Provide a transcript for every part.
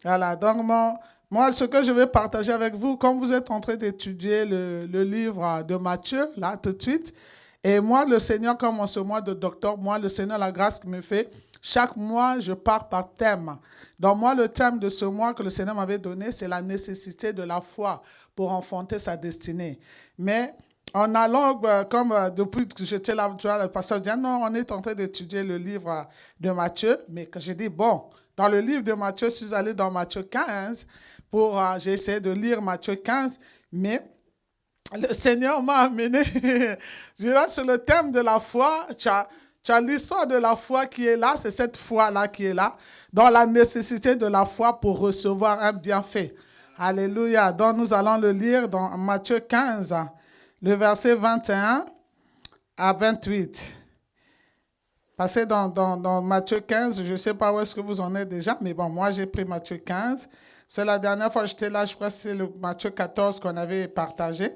Voilà, donc moi, ce que je vais partager avec vous, comme vous êtes en train d'étudier le livre de Matthieu, là, tout de suite, et moi, le Seigneur, comme en ce mois de d'octobre, moi, le Seigneur, la grâce qu'il me fait, chaque mois, je pars par thème. Donc, moi, le thème de ce mois que le Seigneur m'avait donné, c'est la nécessité de la foi pour enfanter sa destinée. Mais en allant, comme depuis que j'étais là, tu vois, le pasteur dit, ah non, on est en train d'étudier le livre de Matthieu, mais que j'ai dit, bon, dans le livre de Matthieu, je suis allé dans Matthieu 15, j'ai essayé de lire Matthieu 15, mais le Seigneur m'a amené, je là, sur le thème de la foi, tu as l'histoire de la foi qui est là, c'est cette foi-là qui est là, dans la nécessité de la foi pour recevoir un bienfait. Alléluia. Donc nous allons le lire dans Matthieu 15, le verset 21 à 28. Parce que dans Matthieu 15, je ne sais pas où est-ce que vous en êtes déjà, mais bon, moi j'ai pris Matthieu 15. C'est la dernière fois que j'étais là, je crois que c'est le Matthieu 14 qu'on avait partagé.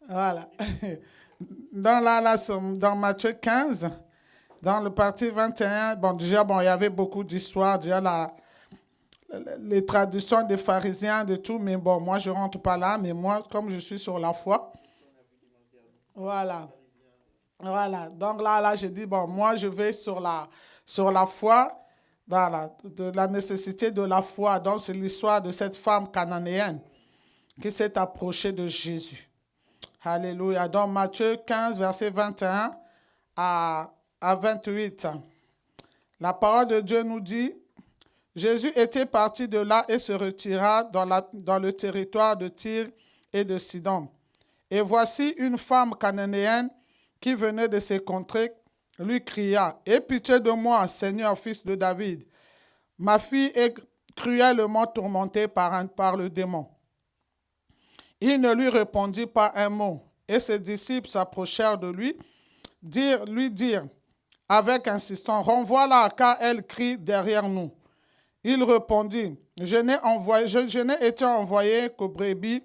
Voilà. Dans Matthieu 15, dans le parti 21, bon, déjà, bon, il y avait beaucoup d'histoires, déjà les traductions des pharisiens, de tout, mais bon, moi je ne rentre pas là, mais moi, comme je suis sur la foi, voilà. Voilà, donc là, j'ai dit, bon, moi, je vais sur la foi, voilà, de la nécessité de la foi. Donc, c'est l'histoire de cette femme cananéenne qui s'est approchée de Jésus. Alléluia. Donc, Matthieu 15, verset 21 à 28. La parole de Dieu nous dit, Jésus était parti de là et se retira dans le territoire de Tyr et de Sidon. Et voici une femme cananéenne qui venait de ces contrées, lui cria, « Aie pitié de moi, Seigneur, fils de David. Ma fille est cruellement tourmentée par le démon. » Il ne lui répondit pas un mot, et ses disciples s'approchèrent de lui, lui dirent avec insistance, « Renvoie-la, car elle crie derrière nous. » Il répondit, « Je n'ai été envoyé qu'aux brebis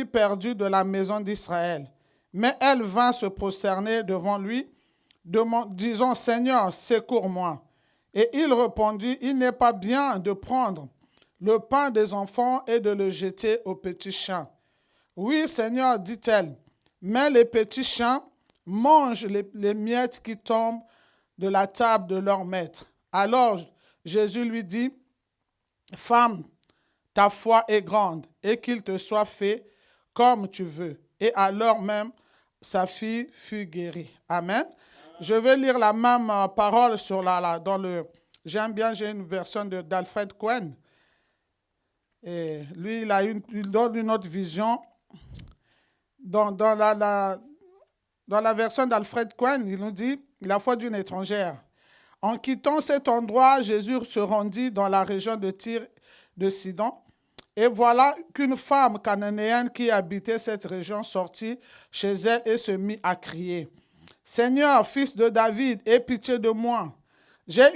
perdues de la maison d'Israël. » Mais elle vint se prosterner devant lui, disant, « Seigneur, secours-moi. » Et il répondit, « Il n'est pas bien de prendre le pain des enfants et de le jeter aux petits chiens. » « Oui, Seigneur, dit-elle, mais les petits chiens mangent les miettes qui tombent de la table de leur maître. » Alors Jésus lui dit, « Femme, ta foi est grande, et qu'il te soit fait comme tu veux. » Et alors même, sa fille fut guérie. Amen. Je vais lire la même parole j'aime bien, j'ai une version d'Alfred Cohen. Et lui, il donne une autre vision. Dans la version d'Alfred Cohen, il nous dit la foi d'une étrangère. En quittant cet endroit, Jésus se rendit dans la région de Tyr de Sidon. Et voilà qu'une femme cananéenne qui habitait cette région sortit chez elle et se mit à crier. « Seigneur, fils de David, aie pitié de moi. J'ai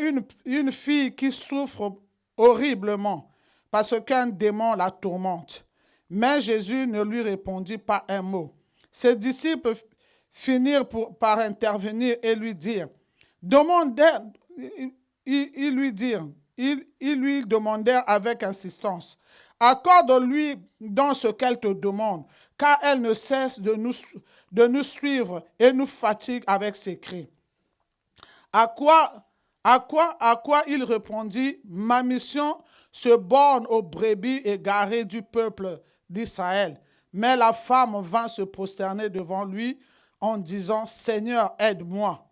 une fille qui souffre horriblement parce qu'un démon la tourmente. » Mais Jésus ne lui répondit pas un mot. Ses disciples finirent par intervenir et lui dire, ils lui demandèrent avec insistance, « Accorde-lui dans ce qu'elle te demande, car elle ne cesse de nous suivre et nous fatigue avec ses cris. » À quoi il répondit, « Ma mission se borne aux brebis égarées du peuple d'Israël. » Mais la femme vint se prosterner devant lui en disant, « Seigneur, aide-moi. »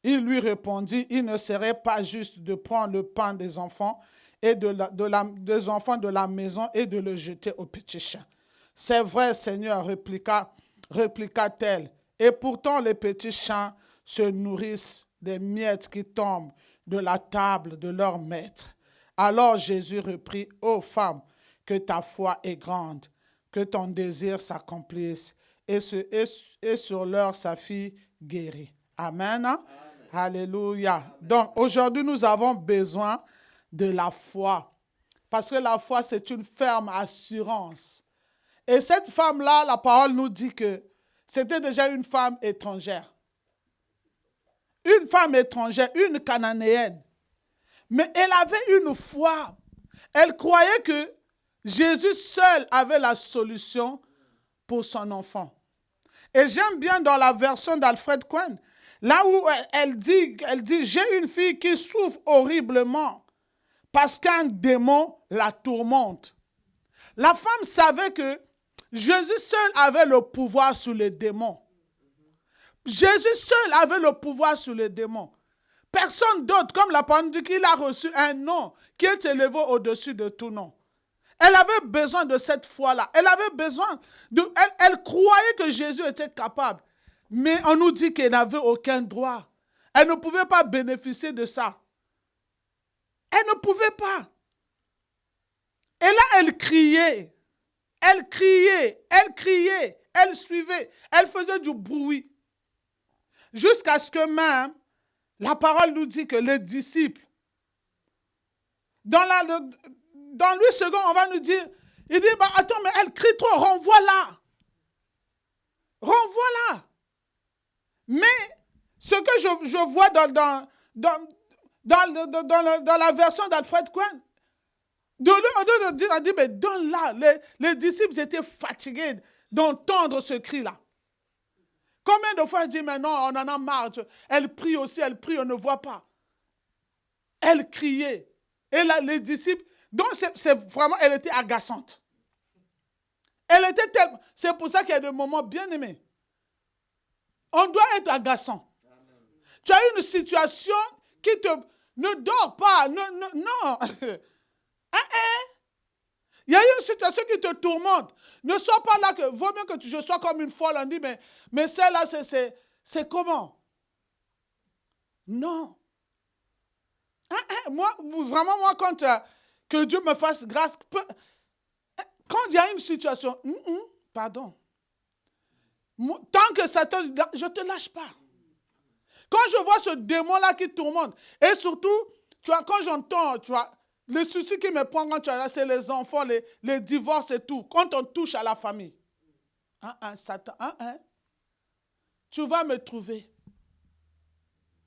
Il lui répondit, « Il ne serait pas juste de prendre le pain des enfants des enfants de la maison et de le jeter aux petits chiens. » « C'est vrai, Seigneur, répliqua-t-elle, et pourtant les petits chiens se nourrissent des miettes qui tombent de la table de leur maître. » Alors Jésus reprit, « Ô femme, que ta foi est grande, que ton désir s'accomplisse. » Et sur l'heure, sa fille guérit. Amen. Amen. Alléluia. Amen. Donc aujourd'hui, nous avons besoin de la foi. Parce que la foi, c'est une ferme assurance. Et cette femme-là, la parole nous dit que c'était déjà une femme étrangère. Une femme étrangère, une cananéenne. Mais elle avait une foi Elle croyait que Jésus seul avait la solution pour son enfant. Et j'aime bien dans la version d'Alfred Cohen, là où elle dit, j'ai une fille qui souffre horriblement parce qu'un démon la tourmente. La femme savait que Jésus seul avait le pouvoir sur les démons. Jésus seul avait le pouvoir sur les démons. Personne d'autre, comme la parole dit qu'il a reçu un nom qui est élevé au-dessus de tout nom. Elle avait besoin de cette foi-là. Elle avait besoin elle croyait que Jésus était capable. Mais on nous dit qu'elle n'avait aucun droit. Elle ne pouvait pas bénéficier de ça. Elle ne pouvait pas. Et là, elle criait. Elle criait, elle criait, elle suivait, elle faisait du bruit. Jusqu'à ce que même, la parole nous dit que les disciples, dans 8 secondes, on va nous dire, il dit, bah, attends, mais elle crie trop, renvoie-la. Renvoie-la. Mais ce que je vois dans la version d'Alfred Cohen, on dit, mais donne-la. Les disciples étaient fatigués d'entendre ce cri-là. Combien de fois elle dit, mais non, on en a marre. Elle prie aussi, elle prie, on ne voit pas. Elle criait. Et là, les disciples, donc c'est vraiment, elle était agaçante. Elle était tellement, c'est pour ça qu'il y a des moments bien aimés. On doit être agaçant. Amen. Tu as une situation qui ne dort pas, non. Il y a une situation qui te tourmente. Ne sois pas là, vaut mieux que je sois comme une folle. On dit, mais celle-là, c'est comment? Non. Moi, quand que Dieu me fasse grâce, quand il y a une situation, pardon. Tant que ça je ne te lâche pas. Quand je vois ce démon-là qui tourmente, et surtout, tu vois, quand j'entends, tu vois, le souci qui me prend quand tu es là, c'est les enfants, les divorces et tout. Quand on touche à la famille. Satan, tu vas me trouver.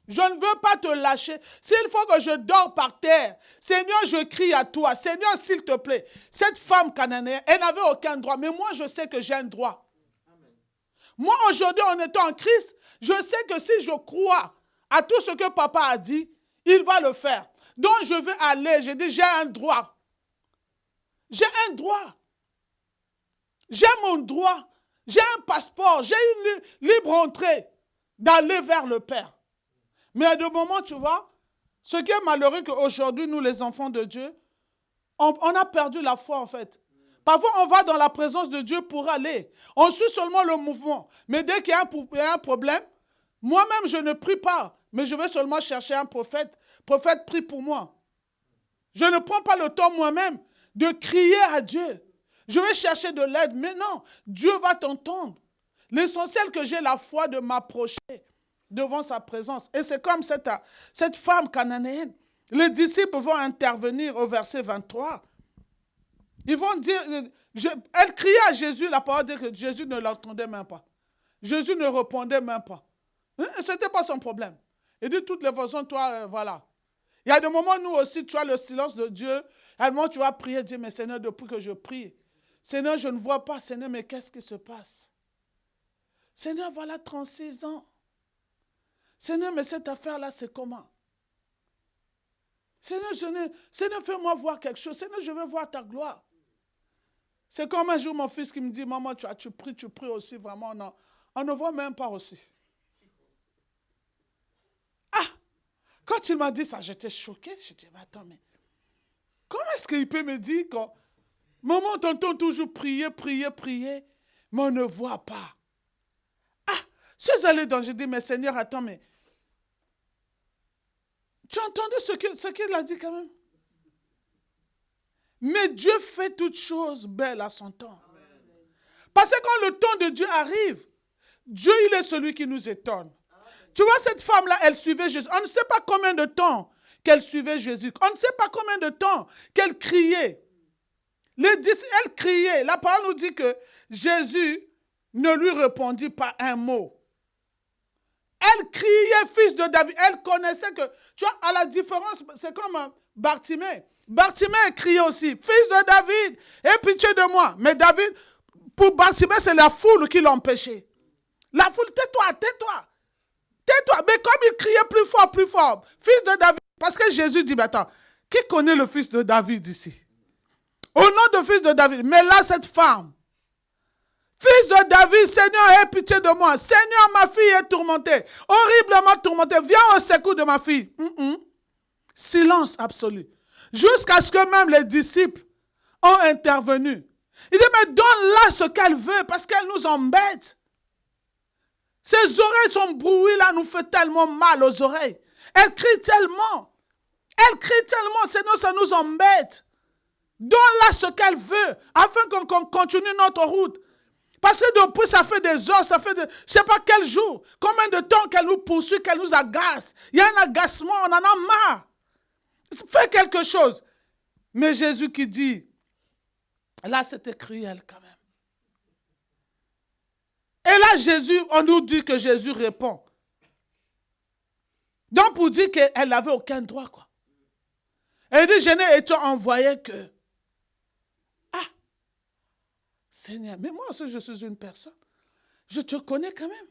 Je ne veux pas te lâcher. S'il faut que je dors par terre, Seigneur, je crie à toi. Seigneur, s'il te plaît, cette femme cananéenne, elle n'avait aucun droit. Mais moi, je sais que j'ai un droit. Amen. Moi, aujourd'hui, en étant en Christ, je sais que si je crois à tout ce que papa a dit, il va le faire. Donc, je vais aller. Je dis, j'ai un droit. J'ai un droit. J'ai mon droit. J'ai un passeport. J'ai une libre entrée d'aller vers le Père. Mais à des moments, tu vois, ce qui est malheureux qu'aujourd'hui, nous, les enfants de Dieu, on a perdu la foi, en fait. Parfois, on va dans la présence de Dieu pour aller. On suit seulement le mouvement. Mais dès qu'il y a un problème, moi-même, je ne prie pas. Mais je vais seulement chercher un prophète. Prophète, prie pour moi. Je ne prends pas le temps moi-même de crier à Dieu. Je vais chercher de l'aide. Mais non, Dieu va t'entendre. L'essentiel que j'ai la foi de m'approcher devant sa présence. Et c'est comme cette femme cananéenne. Les disciples vont intervenir au verset 23. Ils vont dire, elle criait à Jésus, la parole dit que Jésus ne l'entendait même pas. Jésus ne répondait même pas. Ce n'était pas son problème. Et de toutes les façons, toi, voilà. Il y a des moments, nous aussi, tu as le silence de Dieu. À un moment, tu vas prier, dire, mais Seigneur, depuis que je prie, Seigneur, je ne vois pas, Seigneur, mais qu'est-ce qui se passe? Seigneur, voilà 36 ans. Seigneur, mais cette affaire-là, c'est comment? Seigneur, fais-moi voir quelque chose. Seigneur, je veux voir ta gloire. C'est comme un jour mon fils qui me dit, maman, tu pries aussi, vraiment. On ne voit même pas aussi. Quand il m'a dit ça, j'étais choquée. Je dis, mais attends, mais comment est-ce qu'il peut me dire que maman, on t'entend toujours prier, mais on ne voit pas. Je suis allé dans, je dis, mais Seigneur, attends, mais tu as entendu ce qu'il a dit quand même? Mais Dieu fait toutes choses belles à son temps. Amen. Parce que quand le temps de Dieu arrive, Dieu, il est celui qui nous étonne. Amen. Tu vois, cette femme-là, elle suivait Jésus. On ne sait pas combien de temps qu'elle suivait Jésus. On ne sait pas combien de temps qu'elle criait. Elle criait. La parole nous dit que Jésus ne lui répondit pas un mot. Elle criait, fils de David. Elle connaissait que, tu vois, à la différence, c'est comme Bartimée. Bartimée criait aussi, fils de David, aie pitié de moi. Mais David, pour Bartimée, c'est la foule qui l'empêchait. La foule, tais-toi, tais-toi. Tais-toi. Mais comme il criait plus fort, fils de David. Parce que Jésus dit, mais attends, qui connaît le fils de David ici? Au nom de fils de David. Mais là, cette femme, fils de David, Seigneur, aie pitié de moi. Seigneur, ma fille est tourmentée, horriblement tourmentée. Viens au secours de ma fille. Silence absolu. Jusqu'à ce que même les disciples ont intervenu. Il dit, mais donne-la ce qu'elle veut parce qu'elle nous embête. Ses oreilles sont brouillées là, nous fait tellement mal aux oreilles. Elle crie tellement. Elle crie tellement, sinon ça nous embête. Donne-la ce qu'elle veut afin qu'on continue notre route. Parce que depuis, ça fait des heures, ça fait je ne sais pas quel jour, combien de temps qu'elle nous poursuit, qu'elle nous agace. Il y a un agacement, on en a marre. Fais quelque chose. Mais Jésus qui dit, là c'était cruel quand même. Et là Jésus, on nous dit que Jésus répond. Donc pour dire qu'elle n'avait aucun droit, quoi. Elle dit, je n'ai été envoyé que... Ah, Seigneur, mais moi aussi je suis une personne. Je te connais quand même.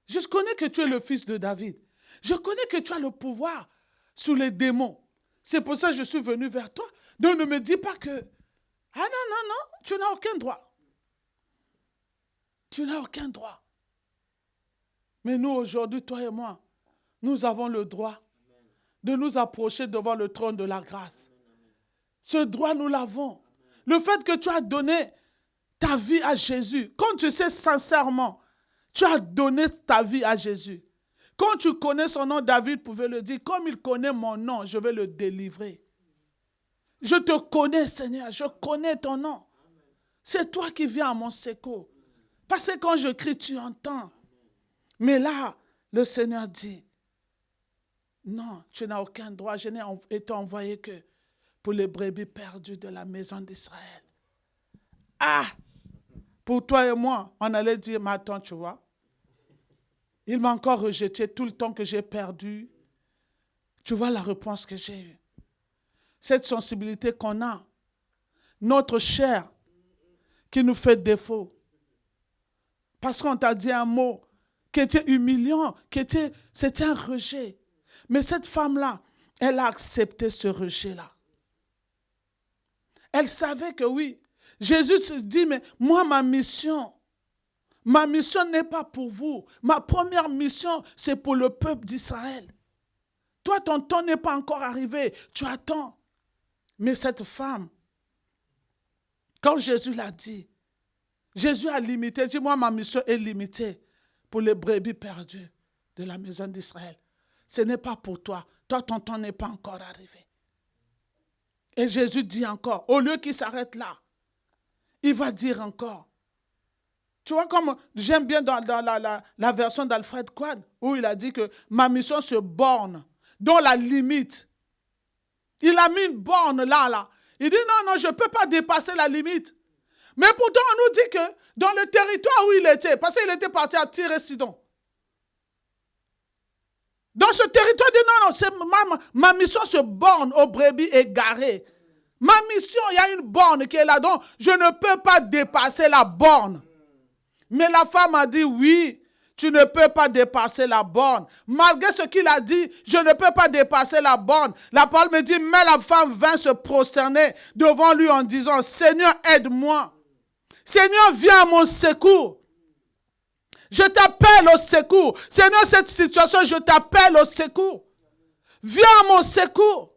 Je connais que tu es le fils de David. Je connais que tu as le pouvoir sur les démons. C'est pour ça que je suis venu vers toi. Donc ne me dis pas que... Ah non, tu n'as aucun droit. Tu n'as aucun droit. Mais nous aujourd'hui, toi et moi, nous avons le droit de nous approcher devant le trône de la grâce. Ce droit, nous l'avons. Le fait que tu as donné ta vie à Jésus, quand tu sais sincèrement, tu as donné ta vie à Jésus. Quand tu connais son nom, David pouvait le dire, comme il connaît mon nom, je vais le délivrer. Je te connais, Seigneur, je connais ton nom. C'est toi qui viens à mon secours. Parce que quand je crie, tu entends. Mais là, le Seigneur dit, non, tu n'as aucun droit. Je n'ai été envoyé que pour les brebis perdues de la maison d'Israël. Ah! Pour toi et moi, on allait dire, mais attends, tu vois, il m'a encore rejeté tout le temps que j'ai perdu. Tu vois la réponse que j'ai eue. Cette sensibilité qu'on a, notre chair qui nous fait défaut. Parce qu'on t'a dit un mot qui était humiliant, c'était un rejet. Mais cette femme-là, elle a accepté ce rejet-là. Elle savait que oui, Jésus se dit, mais moi, ma mission n'est pas pour vous. Ma première mission, c'est pour le peuple d'Israël. Toi, ton temps n'est pas encore arrivé. Tu attends. Mais cette femme, quand Jésus l'a dit, Jésus a limité. Il dit, moi, ma mission est limitée pour les brebis perdues de la maison d'Israël. Ce n'est pas pour toi. Toi, ton temps n'est pas encore arrivé. Et Jésus dit encore, au lieu qu'il s'arrête là, il va dire encore. Tu vois, comme j'aime bien dans la version d'Alfred Quad, où il a dit que ma mission se borne, dont la limite. Il a mis une borne là. Il dit non, je ne peux pas dépasser la limite. Mais pourtant, on nous dit que dans le territoire où il était, parce qu'il était parti à Tyr et Sidon, dans ce territoire, il dit non, ma mission se borne aux brebis égarées. Ma mission, il y a une borne qui est là, donc je ne peux pas dépasser la borne. Mais la femme a dit oui, tu ne peux pas dépasser la borne. Malgré ce qu'il a dit, je ne peux pas dépasser la borne. La parole me dit, mais la femme vint se prosterner devant lui en disant, Seigneur, aide-moi. Seigneur, viens à mon secours. Je t'appelle au secours. Seigneur, cette situation, je t'appelle au secours. Viens à mon secours.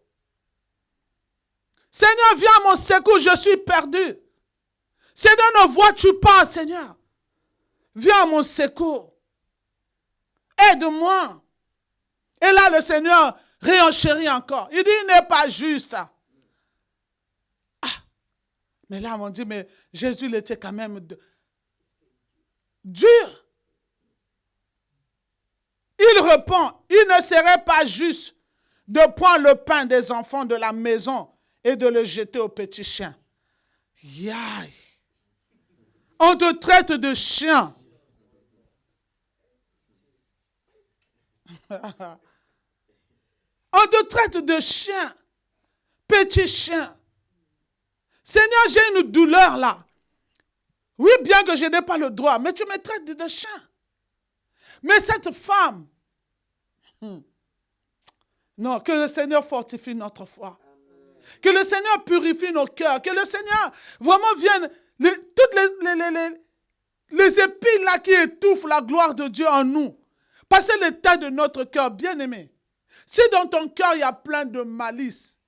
Seigneur, viens à mon secours, je suis perdu. Seigneur, ne vois-tu pas, Seigneur? Viens à mon secours. Aide-moi. Et là, le Seigneur réenchérit encore. Il dit, il n'est pas juste. Ah. Mais là, on dit, mais Jésus, il était quand même dur. Il répond, il ne serait pas juste de prendre le pain des enfants de la maison et de le jeter aux petits chiens. Yaï. On te traite de chien. On te traite de chien. petit chien. Seigneur, j'ai une douleur là. Oui, bien que je n'ai pas le droit, mais tu me traites de chien. Mais cette femme, non, que le Seigneur fortifie notre foi. Que le Seigneur purifie nos cœurs. Que le Seigneur vraiment vienne, toutes les épines là qui étouffent la gloire de Dieu en nous. Passez l'état de notre cœur, bien-aimé. Si dans ton cœur il y a plein de malice,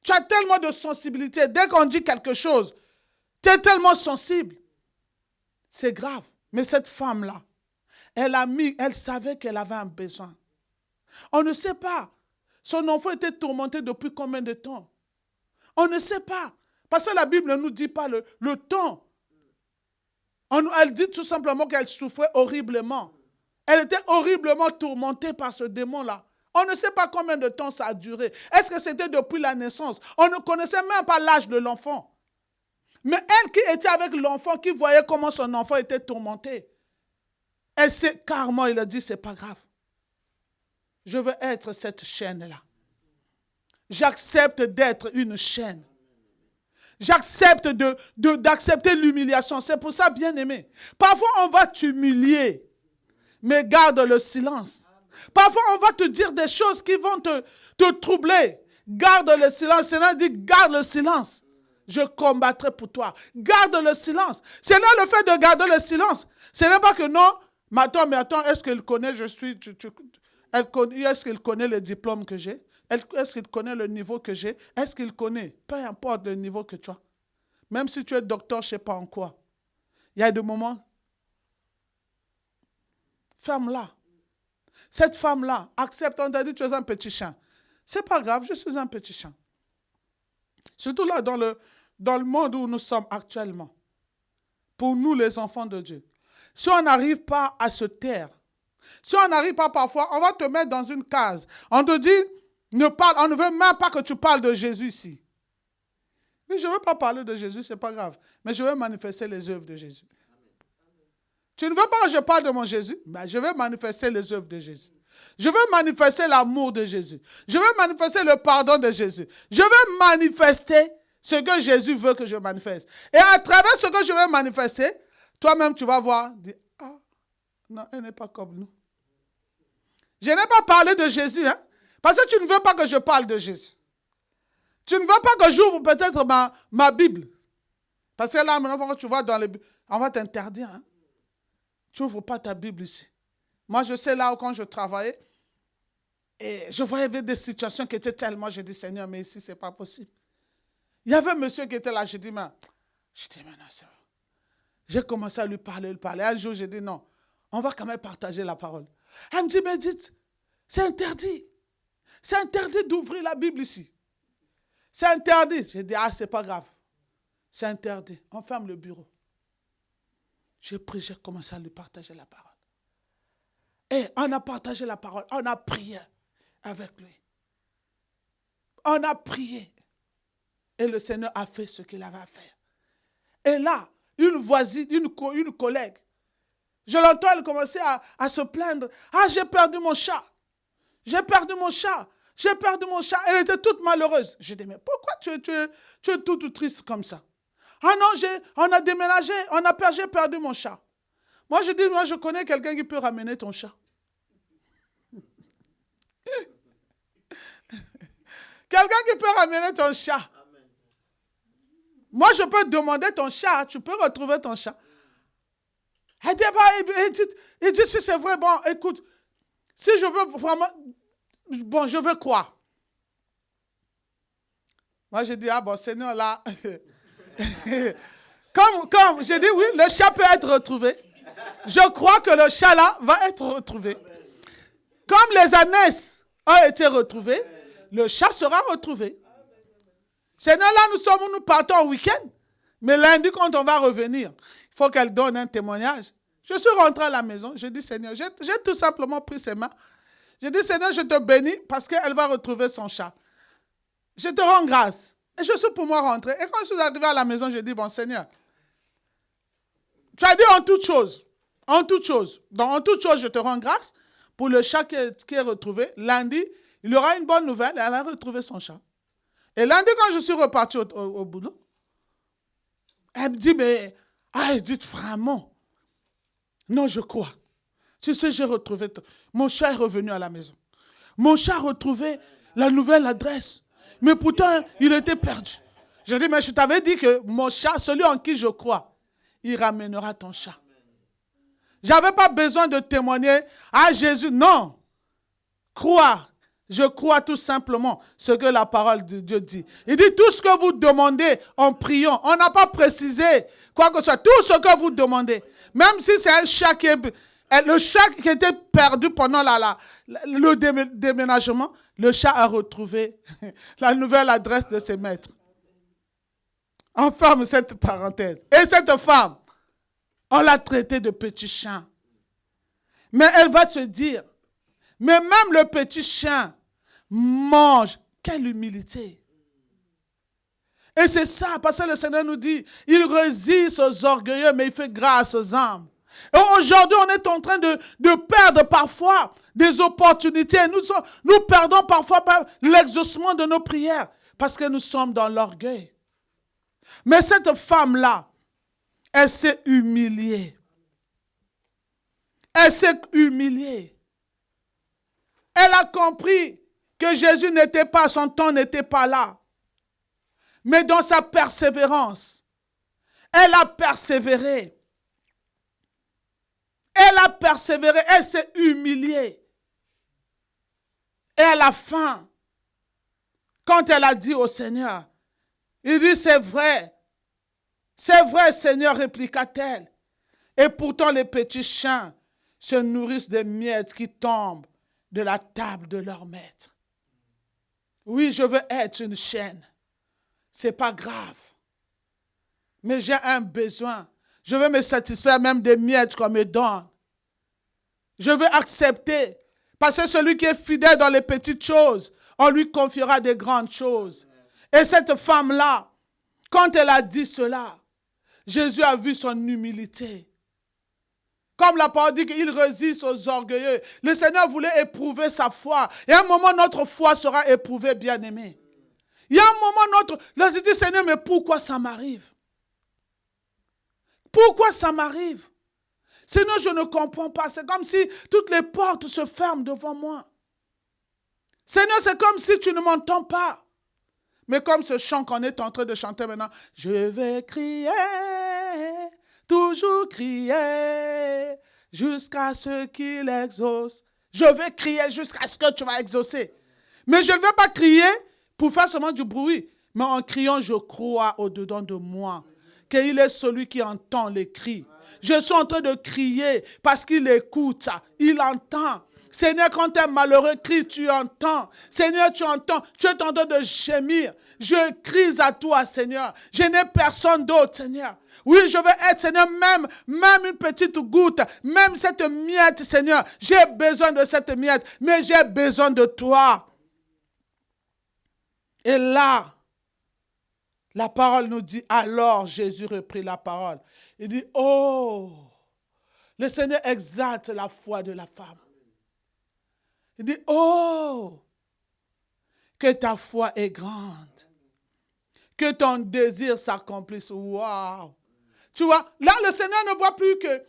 tu as tellement de sensibilité, dès qu'on dit quelque chose, tu es tellement sensible. C'est grave. Mais cette femme-là, elle savait qu'elle avait un besoin. On ne sait pas. Son enfant était tourmenté depuis combien de temps? On ne sait pas. Parce que la Bible ne nous dit pas le temps. Elle dit tout simplement qu'elle souffrait horriblement. Elle était horriblement tourmentée par ce démon-là. On ne sait pas combien de temps ça a duré. Est-ce que c'était depuis la naissance? On ne connaissait même pas l'âge de l'enfant. Mais elle qui était avec l'enfant, qui voyait comment son enfant était tourmenté, elle sait carrément, il a dit, c'est pas grave. Je veux être cette chaîne-là. J'accepte d'être une chaîne. J'accepte d'accepter l'humiliation. C'est pour ça, bien-aimé. Parfois, on va t'humilier, mais garde le silence. Parfois, on va te dire des choses qui vont te troubler. Garde le silence. Le Seigneur dit, garde le silence. Je combattrai pour toi. Garde le silence. C'est là le fait de garder le silence. Ce n'est pas que non, mais attends, est-ce qu'il connaît, est-ce qu'il connaît le diplôme que j'ai? Est-ce qu'il connaît le niveau que j'ai? Est-ce qu'il connaît? Peu importe le niveau que tu as. Même si tu es docteur, je ne sais pas en quoi. Il y a des moments. Ferme-la. Cette femme-là, accepte, on t'a dit tu es un petit chien. C'est pas grave, je suis un petit chien. Surtout là, dans le monde où nous sommes actuellement. Pour nous, les enfants de Dieu. Si on n'arrive pas à se taire, si on n'arrive pas parfois, on va te mettre dans une case. On te dit, on ne veut même pas que tu parles de Jésus ici. Oui, je ne veux pas parler de Jésus, ce n'est pas grave. Mais je veux manifester les œuvres de Jésus. Tu ne veux pas que je parle de mon Jésus? Ben, je vais manifester les œuvres de Jésus. Je veux manifester l'amour de Jésus. Je veux manifester le pardon de Jésus. Je veux manifester ce que Jésus veut que je manifeste. Et à travers ce que je veux manifester, toi-même tu vas voir, dire, ah, non, elle n'est pas comme nous. Je n'ai pas parlé de Jésus, hein, parce que tu ne veux pas que je parle de Jésus. Tu ne veux pas que j'ouvre peut-être ma Bible. Parce que là, maintenant, quand tu vas dans les Bibles, on va t'interdire. Hein. Tu n'ouvres pas ta Bible ici. Moi, je sais là où quand je travaillais, et je voyais des situations qui étaient tellement, j'ai dit, Seigneur, mais ici, ce n'est pas possible. Il y avait un monsieur qui était là, j'ai dit, mais non, c'est vrai. J'ai commencé à lui parler. Un jour, j'ai dit, non, on va quand même partager la parole. Elle me dit, mais dites, c'est interdit. C'est interdit d'ouvrir la Bible ici. C'est interdit. J'ai dit, ah, c'est pas grave. C'est interdit. On ferme le bureau. J'ai pris, j'ai commencé à lui partager la parole. Et on a partagé la parole. On a prié avec lui. On a prié. Et le Seigneur a fait ce qu'il avait à faire. Et là, une voisine, une collègue, je l'entends, elle commençait à se plaindre. Ah, j'ai perdu mon chat. J'ai perdu mon chat. J'ai perdu mon chat. Elle était toute malheureuse. J'ai dit, mais pourquoi tu es toute triste comme ça? Ah non, on a déménagé, j'ai perdu mon chat. Moi, je dis, moi, je connais quelqu'un qui peut ramener ton chat. Quelqu'un qui peut ramener ton chat. Moi, je peux demander ton chat. Tu peux retrouver ton chat. Elle dit, si c'est vrai, bon, écoute, si je veux vraiment, bon, je veux croire. Moi, je dis, ah bon, Seigneur, là, comme, j'ai dit, oui, le chat peut être retrouvé. Je crois que le chat, là, va être retrouvé. Comme les ânesses ont été retrouvées, le chat sera retrouvé. Seigneur, là, nous partons au week-end. Mais lundi, quand on va revenir, il faut qu'elle donne un témoignage. Je suis rentré à la maison. Je dis, Seigneur, j'ai tout simplement pris ses mains. Je dis, Seigneur, je te bénis parce qu'elle va retrouver son chat. Je te rends grâce. Et je suis pour moi rentré. Et quand je suis arrivé à la maison, je dis, bon, Seigneur, tu as dit en toute chose. En toute chose. Donc, en toute chose, je te rends grâce pour le chat qui est retrouvé. Lundi, il y aura une bonne nouvelle. Elle a retrouvé son chat. Et lundi, quand je suis reparti au boulot, elle me dit, mais, dites vraiment. Non, je crois. Tu sais, j'ai retrouvé, mon chat est revenu à la maison. Mon chat a retrouvé la nouvelle adresse. Mais pourtant, il était perdu. Je dis, mais je t'avais dit que mon chat, celui en qui je crois, il ramènera ton chat. Je n'avais pas besoin de témoigner à Jésus. Non. Croire. Je crois tout simplement ce que la parole de Dieu dit. Il dit tout ce que vous demandez en priant. On n'a pas précisé quoi que ce soit. Tout ce que vous demandez. Même si c'est un chat qui est... Le chat qui était perdu pendant le déménagement, le chat a retrouvé la nouvelle adresse de ses maîtres. On ferme cette parenthèse. Et cette femme, on l'a traitée de petit chien. Mais elle va se dire, mais même le petit chien mange. Quelle humilité. Et c'est ça, parce que le Seigneur nous dit, il résiste aux orgueilleux, mais il fait grâce aux humbles. Et aujourd'hui, on est en train de perdre parfois des opportunités. Nous perdons parfois l'exaucement de nos prières parce que nous sommes dans l'orgueil. Mais cette femme-là, elle s'est humiliée. Elle s'est humiliée. Elle a compris que Jésus n'était pas, son temps n'était pas là. Mais dans sa persévérance, elle a persévéré. Elle a persévéré, elle s'est humiliée. Et à la fin, quand elle a dit au Seigneur, il dit, c'est vrai, Seigneur, répliqua-t-elle. Et pourtant, les petits chiens se nourrissent des miettes qui tombent de la table de leur maître. Oui, je veux être une chienne. C'est pas grave. Mais j'ai un besoin. Je veux me satisfaire même des miettes qu'on me donne. Je veux accepter. Parce que celui qui est fidèle dans les petites choses, on lui confiera des grandes choses. Et cette femme-là, quand elle a dit cela, Jésus a vu son humilité. Comme la parole dit qu'il résiste aux orgueilleux. Le Seigneur voulait éprouver sa foi. Et à un moment, notre foi sera éprouvée, bien-aimée. Il y a un moment, là, je dis, Seigneur, mais pourquoi ça m'arrive? Pourquoi ça m'arrive? Sinon, je ne comprends pas. C'est comme si toutes les portes se ferment devant moi. Seigneur, c'est comme si tu ne m'entends pas. Mais comme ce chant qu'on est en train de chanter maintenant, je vais crier, toujours crier, jusqu'à ce qu'il exauce. Je vais crier jusqu'à ce que tu vas exaucer. Mais je ne vais pas crier pour faire seulement du bruit. Mais en criant, je crois au-dedans de moi qu'il est celui qui entend les cris. Je suis en train de crier parce qu'il écoute, il entend. Seigneur, quand un malheureux crie, tu entends. Seigneur, tu entends. Tu es en train de gémir. Je crie à toi, Seigneur. Je n'ai personne d'autre, Seigneur. Oui, je veux être, Seigneur, même une petite goutte, même cette miette, Seigneur. J'ai besoin de cette miette, mais j'ai besoin de toi. Et là, la parole nous dit, alors Jésus reprit la parole. Il dit, oh, le Seigneur exalte la foi de la femme. Il dit, oh, que ta foi est grande. Que ton désir s'accomplisse. Waouh. Tu vois, là, le Seigneur ne voit plus que,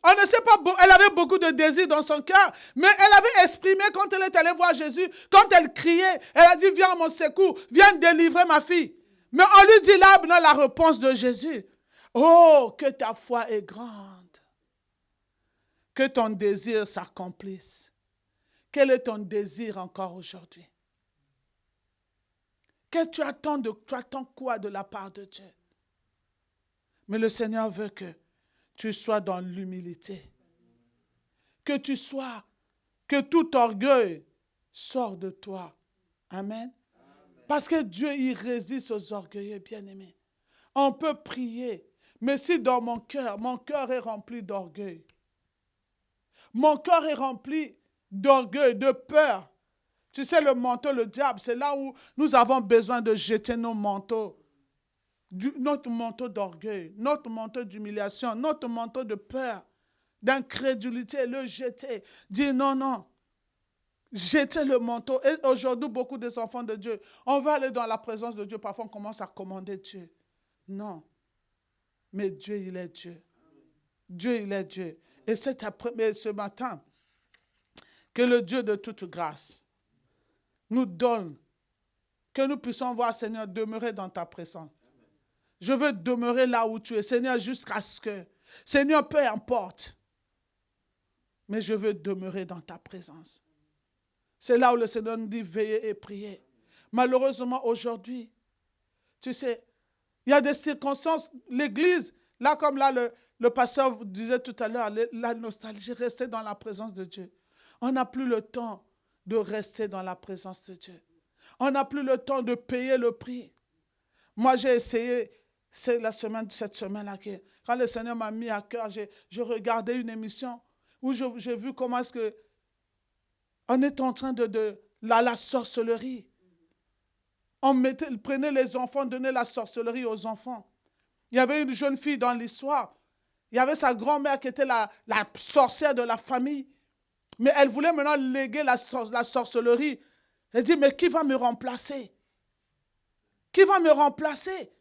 on ne sait pas, elle avait beaucoup de désirs dans son cœur, mais elle avait exprimé quand elle est allée voir Jésus, quand elle criait, elle a dit, viens à mon secours, viens délivrer ma fille. Mais on lui dit là, dans la réponse de Jésus, oh, que ta foi est grande. Que ton désir s'accomplisse. Quel est ton désir encore aujourd'hui? Que tu attends quoi de la part de Dieu? Mais le Seigneur veut que tu sois dans l'humilité. Que tout orgueil sort de toi. Amen. Parce que Dieu, il résiste aux orgueilleux, bien-aimés. On peut prier, mais si dans mon cœur est rempli d'orgueil, mon cœur est rempli d'orgueil, de peur. Tu sais, le manteau, le diable, c'est là où nous avons besoin de jeter nos manteaux. Notre manteau d'orgueil, notre manteau d'humiliation, notre manteau de peur, d'incrédulité, le jeter. Dire non, non. jeter le manteau. Et aujourd'hui, beaucoup des enfants de Dieu, on va aller dans la présence de Dieu. Parfois, on commence à commander Dieu. Non. Mais Dieu, il est Dieu. Dieu, il est Dieu. Et ce matin, que le Dieu de toute grâce nous donne, que nous puissions voir, Seigneur, demeurer dans ta présence. Je veux demeurer là où tu es, Seigneur, jusqu'à ce que, Seigneur, peu importe, mais je veux demeurer dans ta présence. C'est là où le Seigneur nous dit, veillez et priez. Malheureusement, aujourd'hui, tu sais, il y a des circonstances, l'Église, là comme là, le pasteur disait tout à l'heure, la nostalgie, rester dans la présence de Dieu. On n'a plus le temps de rester dans la présence de Dieu. On n'a plus le temps de payer le prix. Moi, j'ai essayé, c'est cette semaine-là, quand le Seigneur m'a mis à cœur, je regardais une émission où j'ai vu comment est-ce que on est en train de la sorcellerie. On prenait les enfants, donnait la sorcellerie aux enfants. Il y avait une jeune fille dans l'histoire. Il y avait sa grand-mère qui était la sorcière de la famille. Mais elle voulait maintenant léguer la sorcellerie. Elle dit, mais qui va me remplacer? Qui va me remplacer?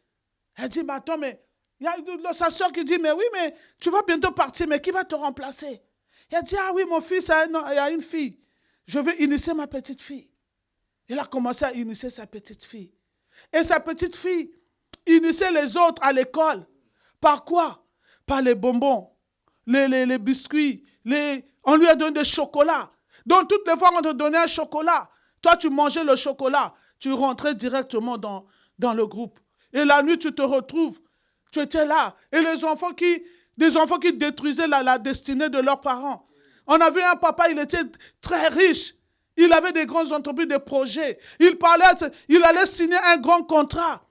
Elle dit, mais attends, mais il y a sa soeur qui dit, mais oui, mais tu vas bientôt partir, mais qui va te remplacer? Elle dit, ah oui, mon fils il y a une fille. Je vais initier ma petite fille. Il a commencé à initier sa petite fille. Et sa petite fille initiait les autres à l'école. Par quoi? Par les bonbons, les biscuits. On lui a donné des chocolats. Donc toutes les fois qu'on te donnait un chocolat, toi tu mangeais le chocolat, tu rentrais directement dans le groupe. Et la nuit tu te retrouves, tu étais là. Et des enfants qui détruisaient la destinée de leurs parents. On a vu un papa, il était très riche. Il avait des grandes entreprises, des projets. Il allait signer un grand contrat.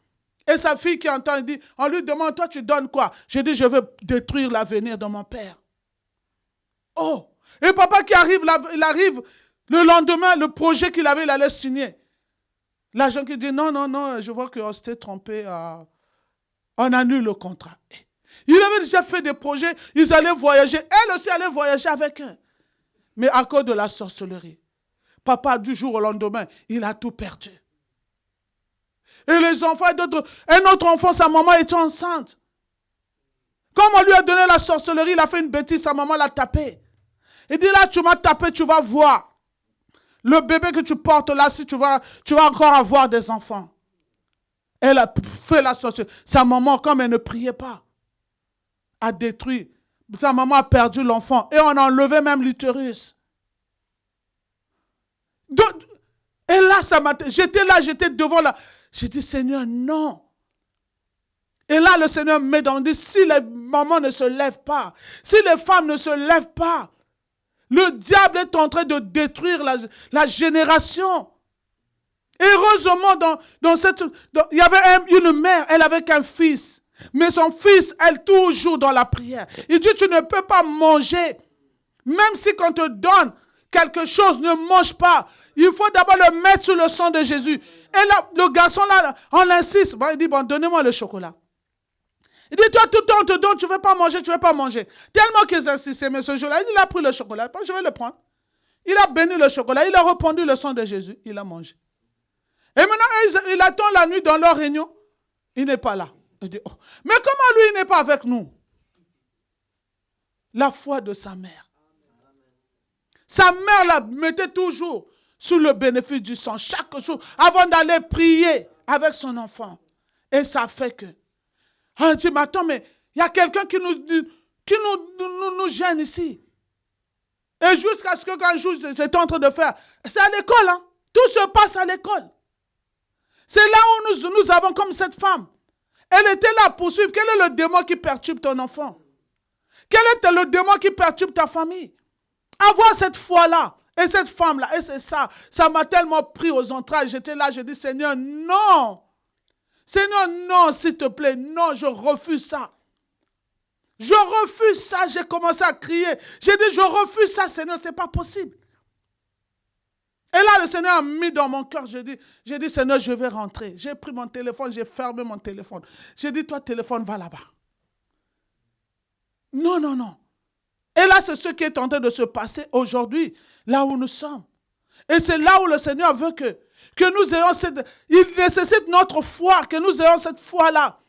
Et sa fille qui entend, il dit, on lui demande, toi tu donnes quoi? Je dis, je veux détruire l'avenir de mon père. Oh! Et papa qui arrive, il arrive le lendemain, le projet qu'il avait, il allait signer. L'agent qui dit, non, je vois qu'on s'était trompé. On annule le contrat. Il avait déjà fait des projets, ils allaient voyager. Elle aussi allait voyager avec eux. Mais à cause de la sorcellerie, papa, du jour au lendemain, il a tout perdu. Et les enfants, un autre enfant, sa maman était enceinte. Comme on lui a donné la sorcellerie, il a fait une bêtise, sa maman l'a tapé. Il dit là, tu m'as tapé, tu vas voir. Le bébé que tu portes là, si tu vas encore avoir des enfants. Elle a fait la sorcellerie. Sa maman, comme elle ne priait pas, a détruit. Sa maman a perdu l'enfant. Et on a enlevé même l'utérus. Et là, j'étais devant là. J'ai dit, Seigneur, non. Et là, le Seigneur me met dans le dit, si les mamans ne se lèvent pas, si les femmes ne se lèvent pas, le diable est en train de détruire la génération. Heureusement, il y avait une mère, elle avait qu'un fils. Mais son fils, elle toujours dans la prière. Il dit, tu ne peux pas manger. Même si qu'on te donne quelque chose, ne mange pas. Il faut d'abord le mettre sur le sang de Jésus. Et là, le garçon là, on insiste. Bon, il dit, bon, donnez-moi le chocolat. Il dit, toi, tout le temps, on te donne, tu ne veux pas manger, tu ne veux pas manger. Tellement qu'ils insistaient, mais ce jour-là, il a pris le chocolat. Je vais le prendre. Il a béni le chocolat, il a répandu le sang de Jésus, il a mangé. Et maintenant, il attend la nuit dans leur réunion. Il n'est pas là. Il dit, oh. Mais comment lui, il n'est pas avec nous? La foi de sa mère. Sa mère la mettait toujours sous le bénéfice du sang, chaque jour, avant d'aller prier avec son enfant. Et ça fait que, on dit, mais attends, mais il y a quelqu'un qui nous gêne ici. Et jusqu'à ce que quand jour, j'étais en train de faire, c'est à l'école, hein. Tout se passe à l'école. C'est là où nous avons comme cette femme. Elle était là pour suivre. Quel est le démon qui perturbe ton enfant? Quel est le démon qui perturbe ta famille? Avoir cette foi-là. Et cette femme-là, et c'est ça. Ça m'a tellement pris aux entrailles. J'étais là, je dis, Seigneur, non. Seigneur, non, s'il te plaît. Non, je refuse ça. Je refuse ça. J'ai commencé à crier. J'ai dit, je refuse ça, Seigneur, c'est pas possible. Et là, le Seigneur a mis dans mon cœur, j'ai dit, Seigneur, je vais rentrer. J'ai pris mon téléphone, j'ai fermé mon téléphone. J'ai dit, toi, téléphone, va là-bas. Non, non, non. Et là, c'est ce qui est en train de se passer aujourd'hui, là où nous sommes. Et c'est là où le Seigneur veut que nous ayons il nécessite notre foi, que nous ayons cette foi-là.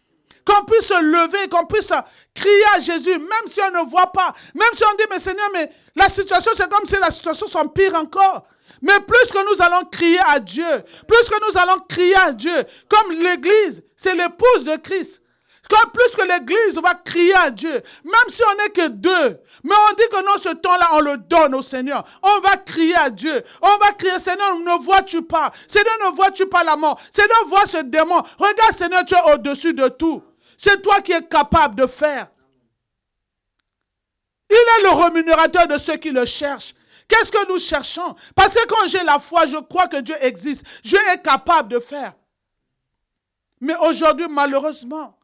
Qu'on puisse se lever, qu'on puisse crier à Jésus, même si on ne voit pas. Même si on dit, mais Seigneur, mais la situation, c'est comme si la situation s'empire encore. Mais plus que nous allons crier à Dieu, plus que nous allons crier à Dieu, comme l'Église, c'est l'épouse de Christ. Comme plus que l'Église va crier à Dieu, même si on n'est que deux, mais on dit que non, ce temps-là, on le donne au Seigneur. On va crier à Dieu. On va crier, Seigneur, ne vois-tu pas? Seigneur, ne vois-tu pas la mort? Seigneur, vois ce démon. Regarde, Seigneur, tu es au-dessus de tout. C'est toi qui es capable de faire. Il est le rémunérateur de ceux qui le cherchent. Qu'est-ce que nous cherchons? Parce que quand j'ai la foi, je crois que Dieu existe. Dieu est capable de faire. Mais aujourd'hui, malheureusement,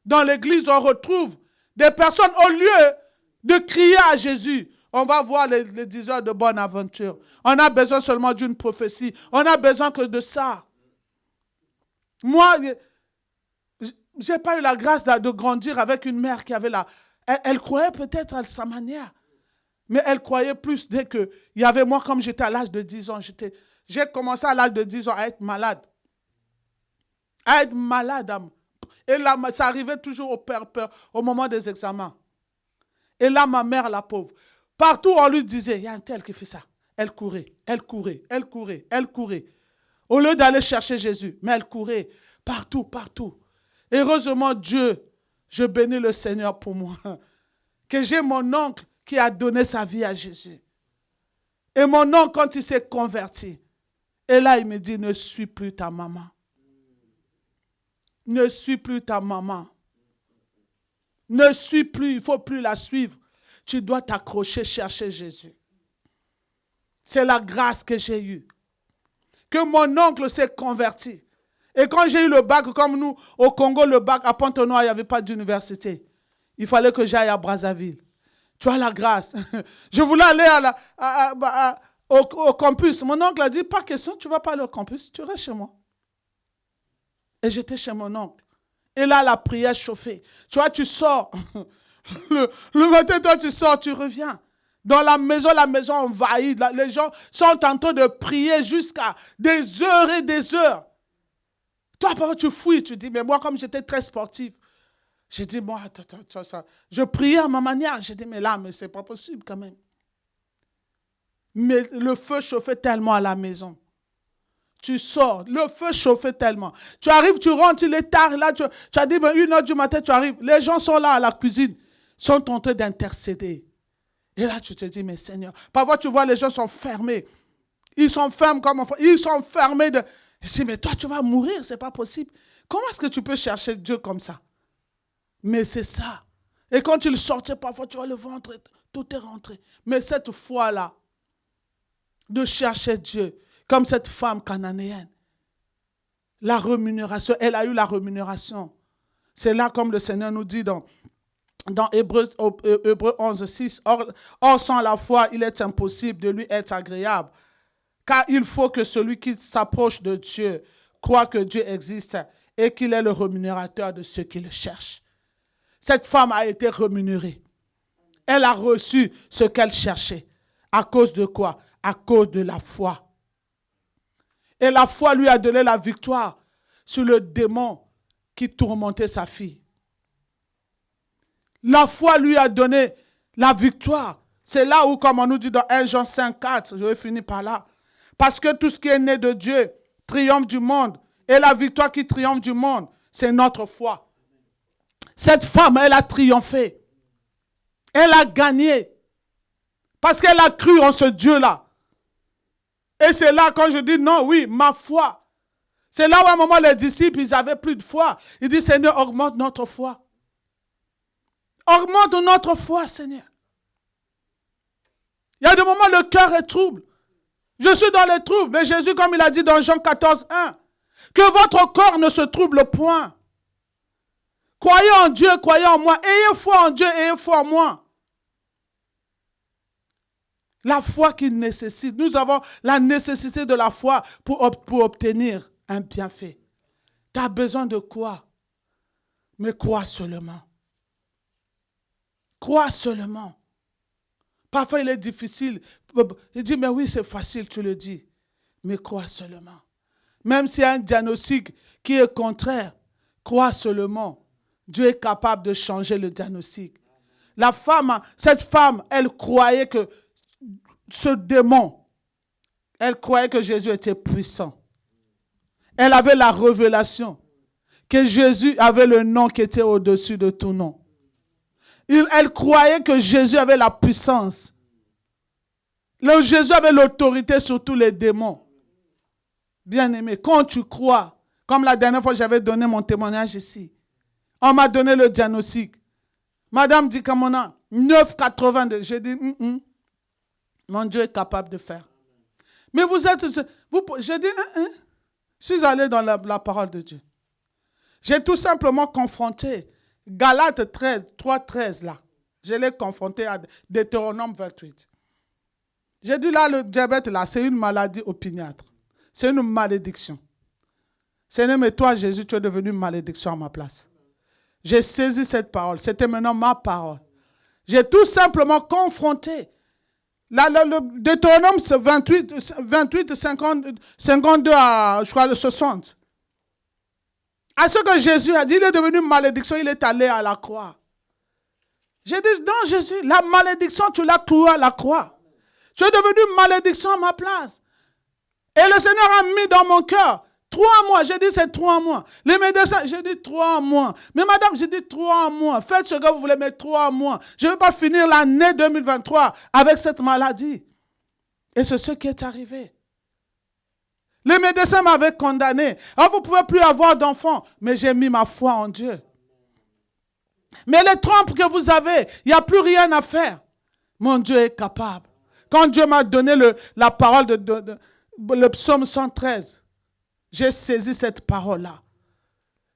dans l'église, on retrouve des personnes, au lieu de crier à Jésus, on va voir les diseurs de bonne aventure. On a besoin seulement d'une prophétie. On a besoin que de ça. Moi, je n'ai pas eu la grâce de grandir avec une mère qui avait elle croyait peut-être à sa manière. Mais elle croyait plus dès qu'il y avait moi, comme j'étais à l'âge de 10 ans. J'ai commencé à l'âge de 10 ans à être malade. À être malade. Et là, ça arrivait toujours au moment des examens. Et là, ma mère, la pauvre, partout on lui disait, il y a un tel qui fait ça. Elle courait, elle courait, elle courait, elle courait. Au lieu d'aller chercher Jésus, mais elle courait partout, partout. Heureusement, Dieu, je bénis le Seigneur pour moi, que j'ai mon oncle qui a donné sa vie à Jésus. Et mon oncle, quand il s'est converti, et là, il me dit, ne suis plus ta maman. Ne suis plus ta maman. Ne suis plus, il ne faut plus la suivre. Tu dois t'accrocher, chercher Jésus. C'est la grâce que j'ai eue. Que mon oncle s'est converti. Et quand j'ai eu le bac, comme nous, au Congo, le bac, à Pointe-Noire, il n'y avait pas d'université. Il fallait que j'aille à Brazzaville. Tu as la grâce. Je voulais aller au campus. Mon oncle a dit, pas question, tu ne vas pas aller au campus, tu restes chez moi. Et j'étais chez mon oncle. Et là, la prière chauffait. Tu vois, tu sors. Le matin, toi, tu sors, tu reviens. Dans la maison envahie. Les gens sont en train de prier jusqu'à des heures et des heures. Toi, parfois, tu fouilles. Tu dis, mais moi, comme j'étais très sportif, j'ai dit, moi, ça. Je priais à ma manière. J'ai dit, mais là, mais c'est pas possible quand même. Mais le feu chauffait tellement à la maison. Tu sors, le feu chauffait tellement. Tu arrives, tu rentres, il est tard. Là, tu as dit, 1h du matin, tu arrives. Les gens sont là à la cuisine, sont en train d'intercéder. Et là, tu te dis, mais Seigneur. Parfois, tu vois, les gens sont fermés. Ils sont fermes comme enfants. Ils sont fermés. Je dis, mais toi, tu vas mourir, c'est pas possible. Comment est-ce que tu peux chercher Dieu comme ça? Mais c'est ça. Et quand il sortait, parfois, tu vois le ventre, tout est rentré. Mais cette foi-là, de chercher Dieu, comme cette femme cananéenne. La rémunération, elle a eu la rémunération. C'est là comme le Seigneur nous dit dans Hébreux 11, 6. Or, sans la foi, il est impossible de lui être agréable. Car il faut que celui qui s'approche de Dieu croit que Dieu existe et qu'il est le rémunérateur de ceux qui le cherchent. Cette femme a été rémunérée. Elle a reçu ce qu'elle cherchait. À cause de quoi? À cause de la foi. Et la foi lui a donné la victoire sur le démon qui tourmentait sa fille. La foi lui a donné la victoire. C'est là où, comme on nous dit dans 1 Jean 5, 4, je vais finir par là. Parce que tout ce qui est né de Dieu triomphe du monde. Et la victoire qui triomphe du monde, c'est notre foi. Cette femme, elle a triomphé. Elle a gagné. Parce qu'elle a cru en ce Dieu-là. Et c'est là quand je dis non, oui, ma foi. C'est là où à un moment les disciples, ils n'avaient plus de foi. Ils disent, Seigneur, augmente notre foi. Augmente notre foi, Seigneur. Il y a des moments où le cœur est trouble. Je suis dans les troubles. Mais Jésus, comme il a dit dans Jean 14, 1, que votre corps ne se trouble point. Croyez en Dieu, croyez en moi. Ayez foi en Dieu, ayez foi en moi. La foi qu'il nécessite. Nous avons la nécessité de la foi pour obtenir un bienfait. Tu as besoin de quoi? Mais crois seulement. Crois seulement. Parfois, il est difficile. Il dit, mais oui, c'est facile, tu le dis. mais crois seulement. Même s'il y a un diagnostic qui est contraire, crois seulement. Dieu est capable de changer le diagnostic. Cette femme, elle croyait que ce démon, elle croyait que Jésus était puissant. Elle avait la révélation que Jésus avait le nom qui était au-dessus de tout nom. Elle croyait que Jésus avait la puissance. Jésus avait l'autorité sur tous les démons. Bien-aimé, quand tu crois, comme la dernière fois j'avais donné mon témoignage ici, on m'a donné le diagnostic. Madame dit comme on a 9,82. J'ai dit, mon Dieu est capable de faire. Mais j'ai dit, je suis allé dans la parole de Dieu. J'ai tout simplement confronté Galates 3,13 là. Je l'ai confronté à Deutéronome 28. J'ai dit là, le diabète là, c'est une maladie opiniâtre. C'est une malédiction. Seigneur, mais toi, Jésus, tu es devenu une malédiction à ma place. J'ai saisi cette parole. C'était maintenant ma parole. J'ai tout simplement confronté. Là, le Deutéronome 28, 52 à, je crois, 60. À ce que Jésus a dit, il est devenu une malédiction, il est allé à la croix. J'ai dit, non, Jésus, la malédiction, tu l'as clouée à la croix. Tu es devenu une malédiction à ma place. Et le Seigneur a mis dans mon cœur 3 mois. J'ai dit, c'est 3 mois. Les médecins, j'ai dit 3 mois. Mais madame, j'ai dit 3 mois. Faites ce que vous voulez, mais 3 mois. Je ne vais pas finir l'année 2023 avec cette maladie. Et c'est ce qui est arrivé. Les médecins m'avaient condamné. Alors, vous ne pouvez plus avoir d'enfants. Mais j'ai mis ma foi en Dieu. Mais les trompes que vous avez, il n'y a plus rien à faire. Mon Dieu est capable. Quand Dieu m'a donné la parole le psaume 113, j'ai saisi cette parole-là.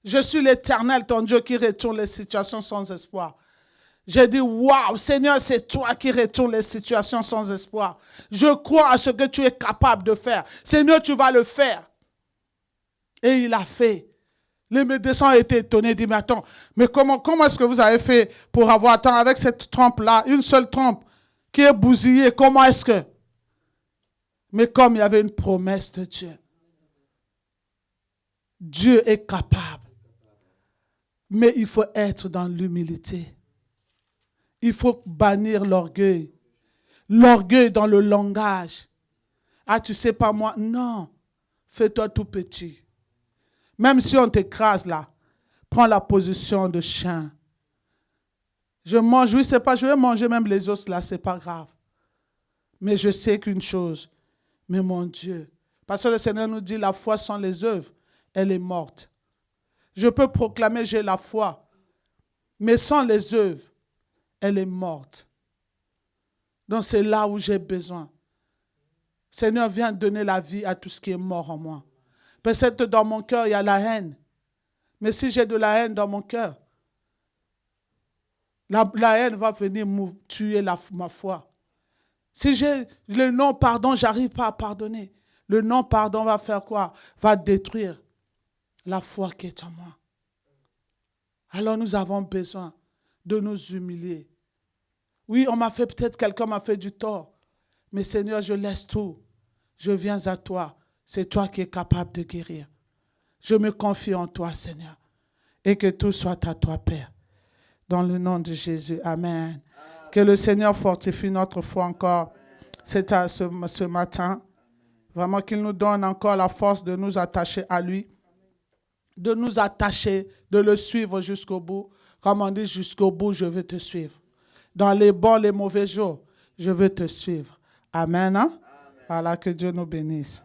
Je suis l'Éternel, ton Dieu, qui retourne les situations sans espoir. J'ai dit, waouh, Seigneur, c'est toi qui retournes les situations sans espoir. Je crois à ce que tu es capable de faire. Seigneur, tu vas le faire. Et il a fait. Les médecins ont été étonnés, disent, mais attends, mais comment est-ce que vous avez fait pour avoir, attends, avec cette trompe-là, une seule trompe qui est bousillée, comment est-ce que... Mais comme il y avait une promesse de Dieu, Dieu est capable. Mais il faut être dans l'humilité. Il faut bannir l'orgueil. L'orgueil dans le langage. Ah, tu sais pas moi. Non. Fais-toi tout petit. Même si on t'écrase là, prends la position de chien. Je mange, oui, c'est pas, je vais manger même les os là, c'est pas grave. Mais je sais qu'une chose, mais mon Dieu, parce que le Seigneur nous dit, la foi sans les œuvres, elle est morte. Je peux proclamer, j'ai la foi, mais sans les œuvres, elle est morte. Donc c'est là où j'ai besoin. Seigneur, viens donner la vie à tout ce qui est mort en moi. Peut-être dans mon cœur, il y a la haine. Mais si j'ai de la haine dans mon cœur, la haine va venir me tuer ma foi. Si j'ai le non-pardon, j'arrive pas à pardonner. Le non-pardon va faire quoi? Va détruire la foi qui est en moi. Alors nous avons besoin de nous humilier. Oui, quelqu'un m'a fait du tort. Mais Seigneur, je laisse tout. Je viens à toi. C'est toi qui es capable de guérir. Je me confie en toi, Seigneur. Et que tout soit à toi, Père. Dans le nom de Jésus. Amen. Que le Seigneur fortifie notre foi encore ce matin. Vraiment qu'il nous donne encore la force de nous attacher à lui. De nous attacher, de le suivre jusqu'au bout. Comme on dit, jusqu'au bout, je veux te suivre. Dans les bons, les mauvais jours, je veux te suivre. Amen. Hein? Voilà, que Dieu nous bénisse.